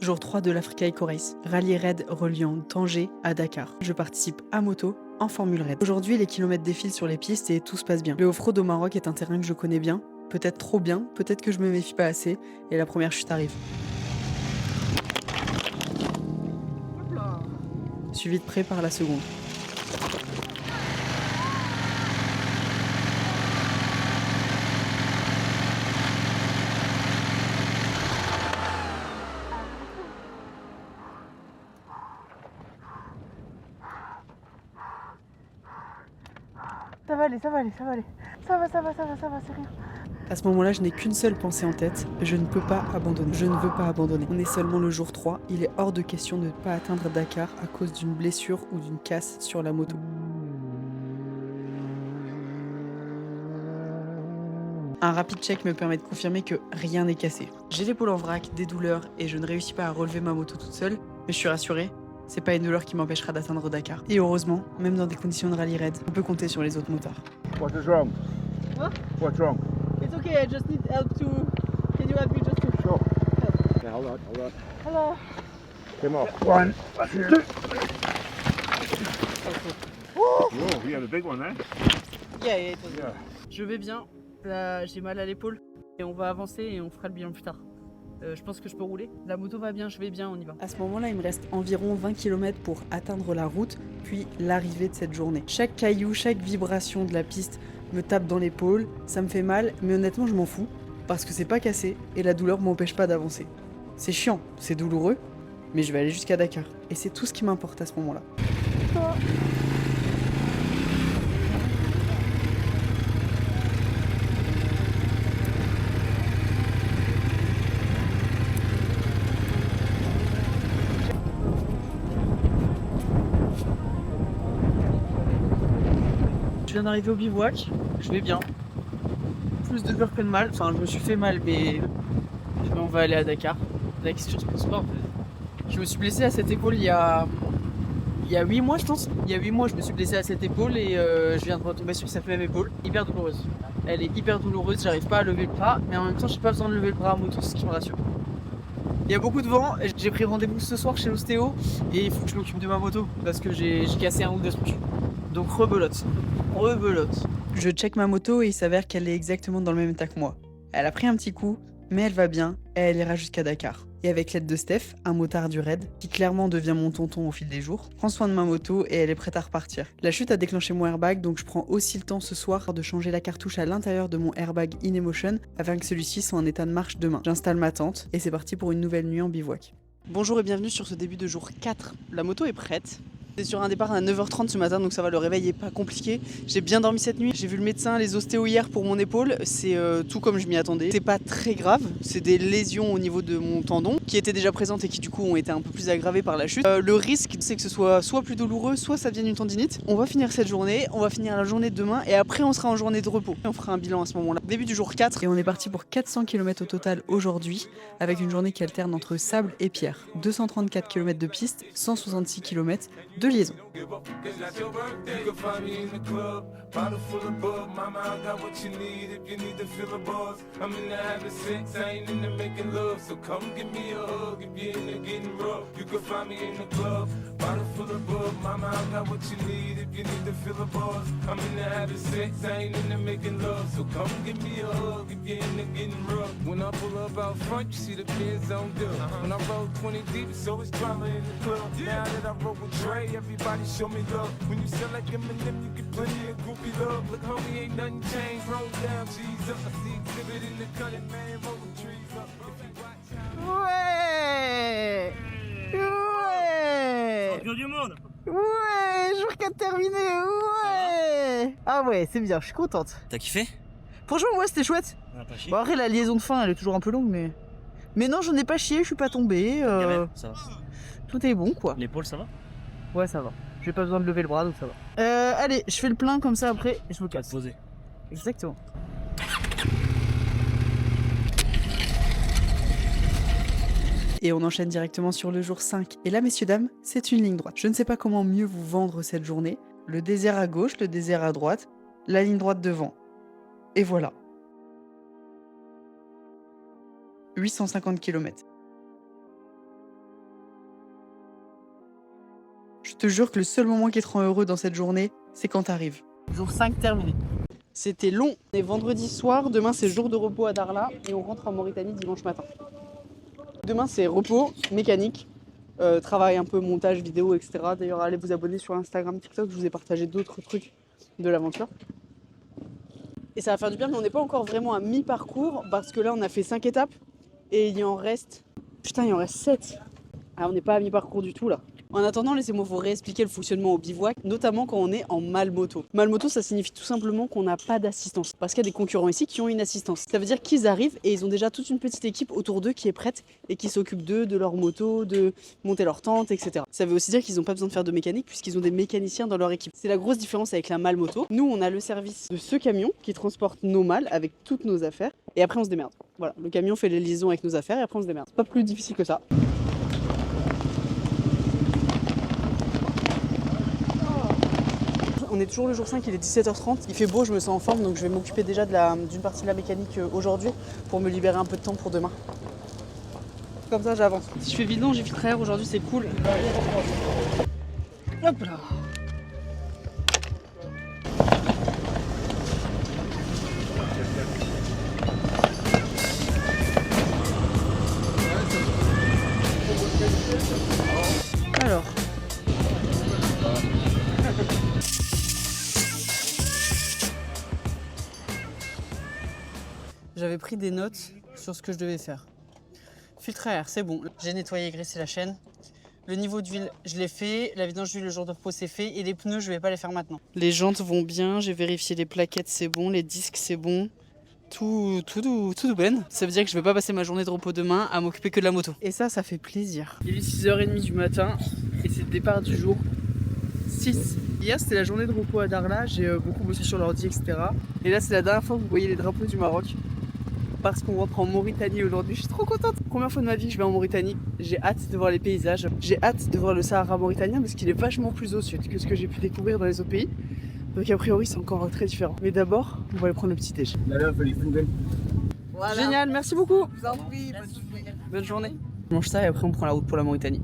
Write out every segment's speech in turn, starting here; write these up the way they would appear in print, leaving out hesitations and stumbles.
Jour 3 de l'Africa Eco Race, rallye raid reliant Tanger à Dakar. Je participe à moto en Formule Raid. Aujourd'hui, les kilomètres défilent sur les pistes et tout se passe bien. Le off-road au Maroc est un terrain que je connais bien, peut-être trop bien, peut-être que je me méfie pas assez, et la première chute arrive. Suivi de près par la seconde. Ça va aller, ça va aller, ça va aller. Ça va, c'est rien. À ce moment-là, je n'ai qu'une seule pensée en tête, je ne peux pas abandonner. Je ne veux pas abandonner. On est seulement le jour 3, il est hors de question de ne pas atteindre Dakar à cause d'une blessure ou d'une casse sur la moto. Un rapide check me permet de confirmer que rien n'est cassé. J'ai l'épaule en vrac, des douleurs et je ne réussis pas à relever ma moto toute seule, mais je suis rassurée, c'est pas une douleur qui m'empêchera d'atteindre Dakar. Et heureusement, même dans des conditions de rallye raid, on peut compter sur les autres motards. What is wrong? What? What's wrong? It's okay, I just need help to... Can you help me just to... Sure. Yeah, hold on. Hello. Come on. One, two. Whoa, we have a big one, eh? Yeah, it was... Yeah. Je vais bien, là j'ai mal à l'épaule et on va avancer et on fera le bilan plus tard. Je pense que je peux rouler. La moto va bien, je vais bien, on y va. À ce moment-là, il me reste environ 20 km pour atteindre la route, puis l'arrivée de cette journée. Chaque caillou, chaque vibration de la piste me tape dans l'épaule, ça me fait mal, mais honnêtement je m'en fous, parce que c'est pas cassé et la douleur m'empêche pas d'avancer. C'est chiant, c'est douloureux, mais je vais aller jusqu'à Dakar. Et c'est tout ce qui m'importe à ce moment-là. Je viens d'arriver au bivouac, je vais bien. Plus de douleur que de mal, enfin je me suis fait mal mais on va aller à Dakar. La question se pose pas en fait. Je me suis blessé à cette épaule il y a 8 mois je pense. Il y a 8 mois je me suis blessé à cette épaule et je viens de retomber sur cette même épaule. Hyper douloureuse. Elle est hyper douloureuse, j'arrive pas à lever le bras mais en même temps j'ai pas besoin de lever le bras à moto, c'est ce qui me rassure. Il y a beaucoup de vent, j'ai pris rendez-vous ce soir chez l'ostéo et il faut que je m'occupe de ma moto parce que j'ai cassé un ou deux trucs. Donc rebelote. Je check ma moto et il s'avère qu'elle est exactement dans le même état que moi. Elle a pris un petit coup, mais elle va bien et elle ira jusqu'à Dakar. Et avec l'aide de Steph, un motard du raid, qui clairement devient mon tonton au fil des jours, prend soin de ma moto et elle est prête à repartir. La chute a déclenché mon airbag, donc je prends aussi le temps ce soir de changer la cartouche à l'intérieur de mon airbag InEmotion afin que celui-ci soit en état de marche demain. J'installe ma tente et c'est parti pour une nouvelle nuit en bivouac. Bonjour et bienvenue sur ce début de jour 4. La moto est prête. C'est sur un départ à 9h30 ce matin, donc ça va, le réveil est pas compliqué. J'ai bien dormi cette nuit, j'ai vu le médecin, les ostéos hier pour mon épaule, c'est tout comme je m'y attendais. C'est pas très grave, c'est des lésions au niveau de mon tendon qui étaient déjà présentes et qui du coup ont été un peu plus aggravées par la chute. Le risque c'est que ce soit plus douloureux, soit ça devienne une tendinite. On va finir cette journée, on va finir la journée de demain et après on sera en journée de repos. On fera un bilan à ce moment-là. Début du jour 4 et on est parti pour 400 km au total aujourd'hui avec une journée qui alterne entre sable et pierre. 234 km de piste, 166 km de liaison. It's not your birthday. You can find me in the club, bottle full of bug. Mama, I got what you need if you need to feel a buzz. I'm in the having sex, I ain't in the making love. So come give me a hug if you're in the getting rough. You can find me in the club, bottle full of bug. Mama, I got what you need if you need to feel a buzz. I'm in the having sex, I ain't in the making love. So come give me a hug if you're in the getting rough. When I pull up out front, you see the Benz on dub. When I roll 20 deep, it's always drama in the club. Now that I roll with Dre, everybody show me love. When you sell like Eminem, you get plenty of groupie love. Look, homie, ain't nothing changed. Roll down, G's up. I see exhibit in the cutting, man. Roll the trees up. If you watch Ouais. Champion du monde. Ouais, jour 4 terminé, ouais. Ah ouais, c'est bien, je suis contente. T'as kiffé? Franchement, ouais, c'était chouette. On a pas chié. Bon, après, la liaison de fin, elle est toujours un peu longue, mais... Mais non, j'en ai pas chié, je suis pas tombée. Ça va. Tout est bon, quoi. L'épaule, ça va? Ouais, ça va. J'ai pas besoin de lever le bras, donc ça va. Allez, je fais le plein comme ça après, et je me Pas casse. te poser. Exactement. Et on enchaîne directement sur le jour 5. Et là, messieurs, dames, c'est une ligne droite. Je ne sais pas comment mieux vous vendre cette journée. Le désert à gauche, le désert à droite, la ligne droite devant. Et voilà. 850 km. Je te jure que le seul moment qui te rend heureux dans cette journée, c'est quand t'arrives. Jour 5 terminé. C'était long. On est vendredi soir, demain c'est jour de repos à Darla et on rentre en Mauritanie dimanche matin. Demain c'est repos, mécanique, travail un peu, montage vidéo, etc. D'ailleurs allez vous abonner sur Instagram, TikTok, je vous ai partagé d'autres trucs de l'aventure. Et ça va faire du bien, mais on n'est pas encore vraiment à mi-parcours parce que là on a fait 5 étapes et il en reste... Putain, il en reste 7. Ah, on n'est pas à mi-parcours du tout là. En attendant, laissez-moi vous réexpliquer le fonctionnement au bivouac, notamment quand on est en mal-moto. Mal-moto, ça signifie tout simplement qu'on n'a pas d'assistance. Parce qu'il y a des concurrents ici qui ont une assistance. Ça veut dire qu'ils arrivent et ils ont déjà toute une petite équipe autour d'eux qui est prête et qui s'occupe d'eux, de leur moto, de monter leur tente, etc. Ça veut aussi dire qu'ils n'ont pas besoin de faire de mécanique puisqu'ils ont des mécaniciens dans leur équipe. C'est la grosse différence avec la mal-moto. Nous, on a le service de ce camion qui transporte nos malles avec toutes nos affaires et après on se démerde. Voilà, le camion fait les liaisons avec nos affaires et après on se démerde. C'est pas plus difficile que ça. On est toujours le jour 5, il est 17h30, il fait beau, je me sens en forme, donc je vais m'occuper déjà d'une partie de la mécanique aujourd'hui pour me libérer un peu de temps pour demain. Comme ça j'avance. Si je fais vidange et filtraire aujourd'hui c'est cool. Hop là. Alors. J'avais pris des notes sur ce que je devais faire. Filtre à air, c'est bon. J'ai nettoyé et graissé la chaîne. Le niveau d'huile, je l'ai fait. La vidange d'huile le jour de repos, c'est fait. Et les pneus, je vais pas les faire maintenant. Les jantes vont bien. J'ai vérifié les plaquettes, c'est bon. Les disques, c'est bon. Tout ben. Ça veut dire que je vais pas passer ma journée de repos demain à m'occuper que de la moto. Et ça fait plaisir. Il est 6h30 du matin et c'est le départ du jour 6. Hier, c'était la journée de repos à Darla. J'ai beaucoup bossé sur l'ordi, etc. Et là, c'est la dernière fois que vous voyez les drapeaux du Maroc. Parce qu'on rentre en Mauritanie aujourd'hui, je suis trop contente. Première fois de ma vie que je vais en Mauritanie, j'ai hâte de voir les paysages, j'ai hâte de voir le Sahara mauritanien parce qu'il est vachement plus au sud que ce que j'ai pu découvrir dans les autres pays. Donc a priori c'est encore très différent. Mais d'abord, on va aller prendre le petit déj. Voilà. Génial, merci beaucoup. Je vous en prie, bonne journée. On mange ça et après on prend la route pour la Mauritanie.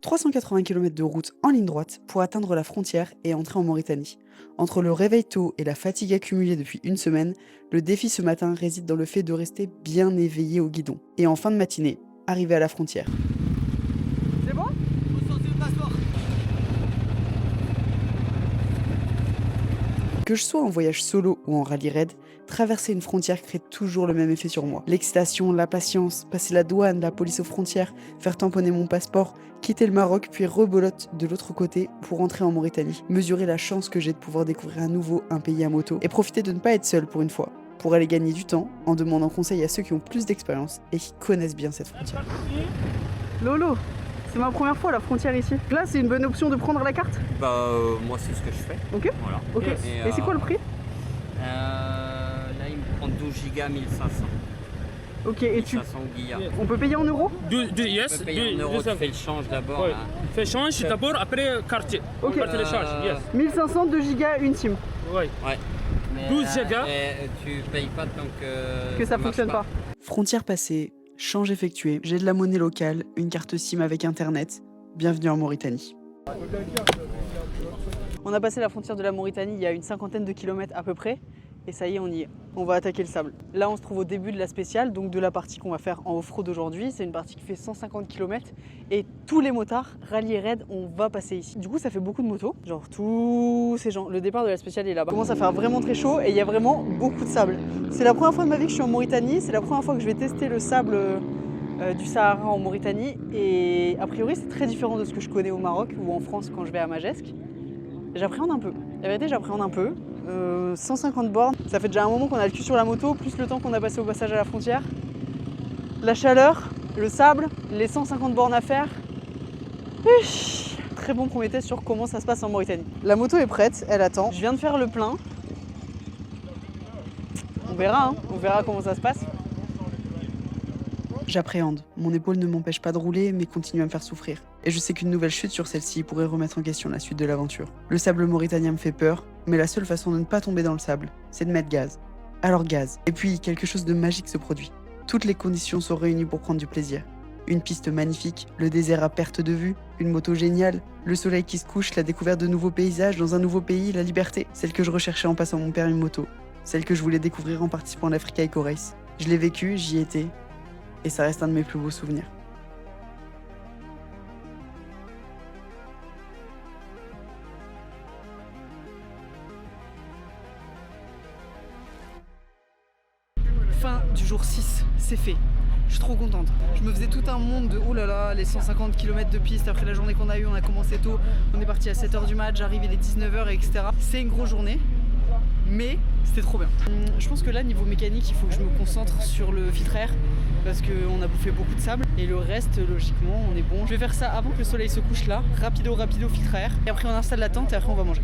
380 km de route en ligne droite pour atteindre la frontière et entrer en Mauritanie. Entre le réveil tôt et la fatigue accumulée depuis une semaine, le défi ce matin réside dans le fait de rester bien éveillé au guidon. Et en fin de matinée, arriver à la frontière. C'est bon ? Que je sois en voyage solo ou en rallye raid, traverser une frontière crée toujours le même effet sur moi. L'excitation, la patience, passer la douane, la police aux frontières, faire tamponner mon passeport, quitter le Maroc puis rebolote de l'autre côté pour entrer en Mauritanie. Mesurer la chance que j'ai de pouvoir découvrir à nouveau un pays à moto et profiter de ne pas être seul pour une fois. Pour aller gagner du temps en demandant conseil à ceux qui ont plus d'expérience et qui connaissent bien cette frontière. Lolo, c'est ma première fois à la frontière ici. Là, c'est une bonne option de prendre la carte ? Moi c'est ce que je fais. Ok. Voilà. Ok. Et c'est quoi le prix ? Là il me prend 12 gigas 1500. Ok, et 1500 gigas. on peut payer en euros ? Tu peux payer en euros, tu fais le change d'abord. Ouais. Là. Fais change d'abord, après carte. Ok. Carte de charge, yes. 1500, 2 gigas, une SIM. Ouais. Mais, 12 gigas. Tu payes pas tant Que ça marche fonctionne pas. Frontière passée, change effectué, j'ai de la monnaie locale, une carte SIM avec internet. Bienvenue en Mauritanie. On a passé la frontière de la Mauritanie il y a une 50aine de kilomètres à peu près. Et ça y est, on y est. On va attaquer le sable. Là, on se trouve au début de la spéciale, donc de la partie qu'on va faire en off-road aujourd'hui. C'est une partie qui fait 150 km. Et tous les motards, rallye et raid, on va passer ici. Du coup, ça fait beaucoup de motos. Genre tous ces gens. Le départ de la spéciale est là-bas. Il commence à faire vraiment très chaud et il y a vraiment beaucoup de sable. C'est la première fois de ma vie que je suis en Mauritanie. C'est la première fois que je vais tester le sable du Sahara en Mauritanie. Et a priori, c'est très différent de ce que je connais au Maroc ou en France quand je vais à Magesque. J'appréhende un peu. La vérité, j'appréhende un peu. 150 bornes, ça fait déjà un moment qu'on a le cul sur la moto, plus le temps qu'on a passé au passage à la frontière. La chaleur, le sable, les 150 bornes à faire. Très bon premier test sur comment ça se passe en Mauritanie. La moto est prête, elle attend. Je viens de faire le plein. On verra comment ça se passe. J'appréhende. Mon épaule ne m'empêche pas de rouler, mais continue à me faire souffrir. Et je sais qu'une nouvelle chute sur celle-ci pourrait remettre en question la suite de l'aventure. Le sable mauritanien me fait peur, mais la seule façon de ne pas tomber dans le sable, c'est de mettre gaz. Alors gaz. Et puis, quelque chose de magique se produit. Toutes les conditions sont réunies pour prendre du plaisir. Une piste magnifique, le désert à perte de vue, une moto géniale, le soleil qui se couche, la découverte de nouveaux paysages dans un nouveau pays, la liberté. Celle que je recherchais en passant mon permis moto. Celle que je voulais découvrir en participant à l'Africa Eco Race. Je l'ai vécue, j'y étais, et ça reste un de mes plus beaux souvenirs. Fin du jour 6, c'est fait. Je suis trop contente. Je me faisais tout un monde de oh là là, les 150 km de piste après la journée qu'on a eue, on a commencé tôt, on est parti à 7h du mat, j'arrive il est 19h etc. C'est une grosse journée, mais c'était trop bien. Je pense que là niveau mécanique il faut que je me concentre sur le filtre air parce qu'on a bouffé beaucoup de sable et le reste logiquement on est bon. Je vais faire ça avant que le soleil se couche là, rapido filtre air et après on installe la tente et après on va manger.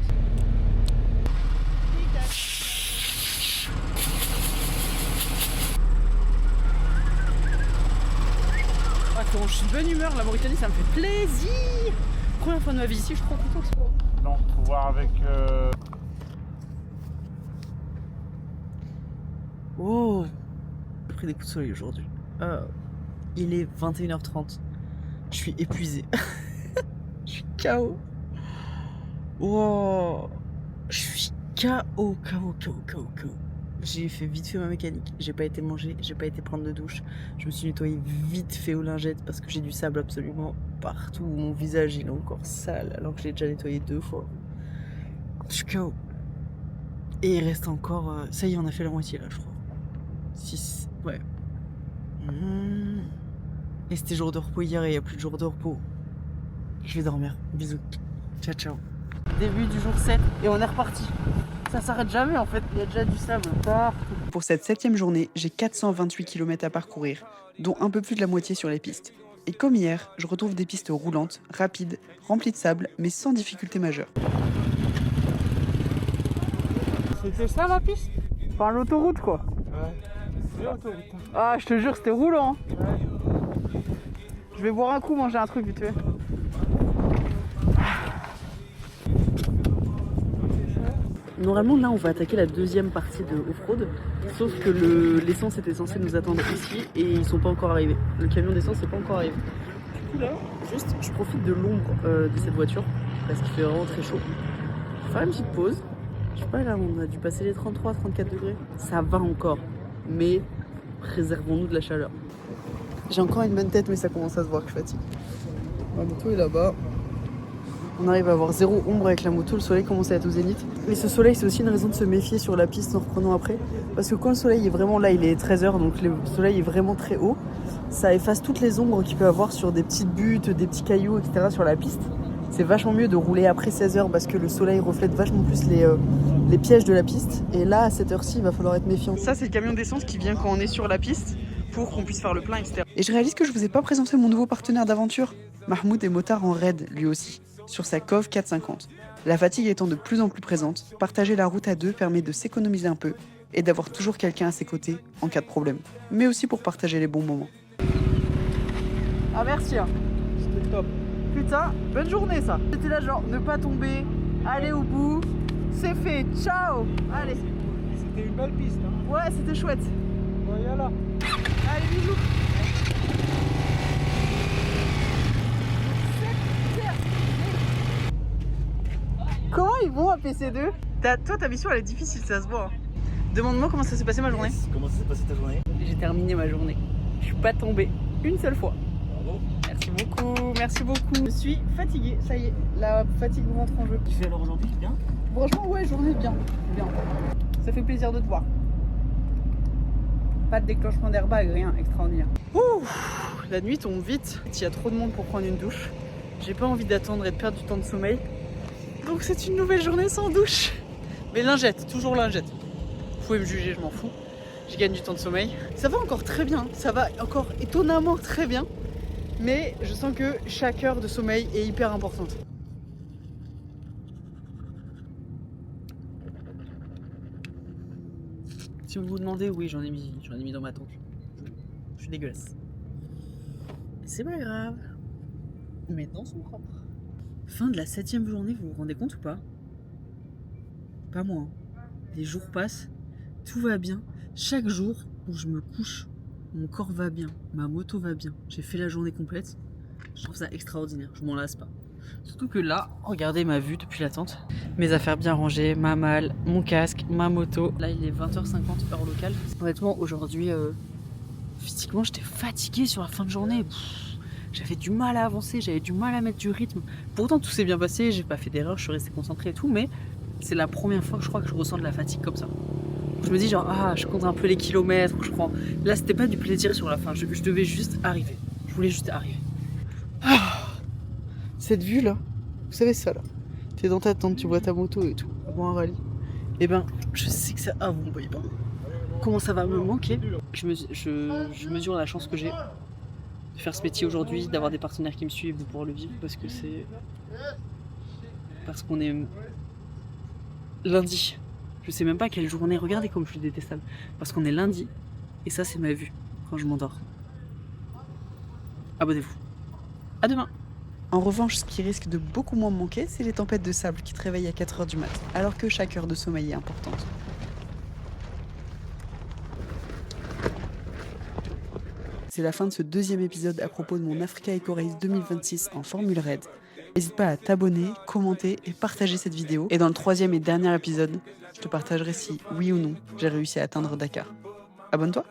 Je suis de bonne humeur, la Mauritanie ça me fait plaisir. Première fois de ma vie ici, je suis trop contente. Non, faut voir avec... Oh, j'ai pris des coups de soleil aujourd'hui. Il est 21h30. Je suis épuisé. Je suis KO. Wow. Je suis KO. J'ai fait vite fait ma mécanique, j'ai pas été manger, j'ai pas été prendre de douche. Je me suis nettoyé vite fait aux lingettes parce que j'ai du sable absolument partout. Mon visage il est encore sale alors que je l'ai déjà nettoyé 2 fois. Je suis KO. Et il reste encore... ça y est, on a fait la moitié là je crois. 6, ouais. Et c'était jour de repos hier et il n'y a plus de jour de repos. Je vais dormir. Bisous. Ciao ciao. Début du jour 7 et on est reparti. Ça s'arrête jamais en fait, il y a déjà du sable partout. Pour cette 7e journée, j'ai 428 km à parcourir, dont un peu plus de la moitié sur les pistes. Et comme hier, je retrouve des pistes roulantes, rapides, remplies de sable, mais sans difficulté majeure. C'était ça la piste? Enfin l'autoroute quoi. Ouais. L'autoroute. Ah je te jure c'était roulant. Ouais. Je vais boire un coup, manger un truc vite fait. Normalement là on va attaquer la deuxième partie de off-road, sauf que l'essence était censé nous attendre ici et ils sont pas encore arrivés. Le camion d'essence n'est pas encore arrivé. Du coup là, juste je profite de l'ombre de cette voiture parce qu'il fait vraiment très chaud. Je vais faire une petite pause. Je sais pas là on a dû passer les 33-34 degrés. Ça va encore, mais préservons-nous de la chaleur. J'ai encore une bonne tête mais ça commence à se voir que je fatigue. Ma moto est là-bas. On arrive à avoir zéro ombre avec la moto, le soleil commence à être au zénith. Mais ce soleil, c'est aussi une raison de se méfier sur la piste en reprenant après. Parce que quand le soleil est vraiment là, il est 13h, donc le soleil est vraiment très haut, ça efface toutes les ombres qu'il peut avoir sur des petites buttes, des petits cailloux, etc. sur la piste. C'est vachement mieux de rouler après 16h parce que le soleil reflète vachement plus les pièges de la piste. Et là, à cette heure-ci, il va falloir être méfiant. Ça, c'est le camion d'essence qui vient quand on est sur la piste pour qu'on puisse faire le plein, etc. Et je réalise que je vous ai pas présenté mon nouveau partenaire d'aventure. Mahmoud est motard en raid, lui aussi, sur sa COV 450. La fatigue étant de plus en plus présente, partager la route à deux permet de s'économiser un peu et d'avoir toujours quelqu'un à ses côtés en cas de problème, mais aussi pour partager les bons moments. Ah merci hein. C'était top. Putain, bonne journée ça. C'était là genre ne pas tomber, aller au bout, c'est fait, ciao. Allez. C'était une belle piste. Hein. Ouais, c'était chouette. Voilà. Allez, bisous. Comment ils vont à PC2? Toi, ta mission elle est difficile, ça se voit. Demande-moi comment ça s'est passé ma journée. Comment ça s'est passé ta journée? J'ai terminé ma journée. Je suis pas tombée une seule fois. Bravo. Merci beaucoup, merci beaucoup. Je suis fatiguée, ça y est, la fatigue rentre en jeu. Tu fais alors aujourd'hui bien? Franchement, ouais, journée bien. Ça fait plaisir de te voir. Pas de déclenchement d'airbag, rien, extraordinaire. Ouh, la nuit tombe vite. Il y a trop de monde pour prendre une douche. J'ai pas envie d'attendre et de perdre du temps de sommeil. Donc c'est une nouvelle journée sans douche. Mais lingette, toujours lingette. Vous pouvez me juger, je m'en fous. Je gagne du temps de sommeil. Ça va encore très bien, ça va encore étonnamment très bien. Mais je sens que chaque heure de sommeil est hyper importante. Si vous vous demandez, oui, j'en ai mis dans ma tente. Je suis dégueulasse. C'est pas grave. Mes dents sont propres. Fin de la 7e journée, vous vous rendez compte ou pas? Pas moi. Les jours passent, tout va bien. Chaque jour où je me couche, mon corps va bien, ma moto va bien, j'ai fait la journée complète. Je trouve ça extraordinaire, je m'en lasse pas. Surtout que là, regardez ma vue depuis la tente. Mes affaires bien rangées, ma malle, mon casque, ma moto. Là, il est 20h50 heure locale. Honnêtement, aujourd'hui, physiquement, j'étais fatiguée sur la fin de journée. J'avais du mal à avancer, j'avais du mal à mettre du rythme. Pourtant, tout s'est bien passé, j'ai pas fait d'erreur, je suis restée concentrée et tout, mais c'est la première fois que je crois que je ressens de la fatigue comme ça. Je me dis genre, je compte un peu les kilomètres, je prends... Là, c'était pas du plaisir sur la fin, je devais juste arriver. Je voulais juste arriver. Cette vue là, vous savez ça là, t'es dans ta tente, tu vois ta moto et tout, avant un rallye. Et ben, je sais que ça... Ah bon, bah, comment ça va me manquer. Je mesure la chance que j'ai de faire ce métier aujourd'hui, d'avoir des partenaires qui me suivent, de pouvoir le vivre, parce que c'est... Parce qu'on est... lundi. Je sais même pas quelle journée, regardez comme je suis détestable. Parce qu'on est lundi, et ça c'est ma vue, quand je m'endors. Abonnez-vous. À demain. En revanche, ce qui risque de beaucoup moins me manquer, c'est les tempêtes de sable qui te réveillent à 4h du mat, alors que chaque heure de sommeil est importante. C'est la fin de ce 2e épisode à propos de mon Africa Eco Race 2026 en Formule Red. N'hésite pas à t'abonner, commenter et partager cette vidéo. Et dans le 3e et dernier épisode, je te partagerai si, oui ou non, j'ai réussi à atteindre Dakar. Abonne-toi!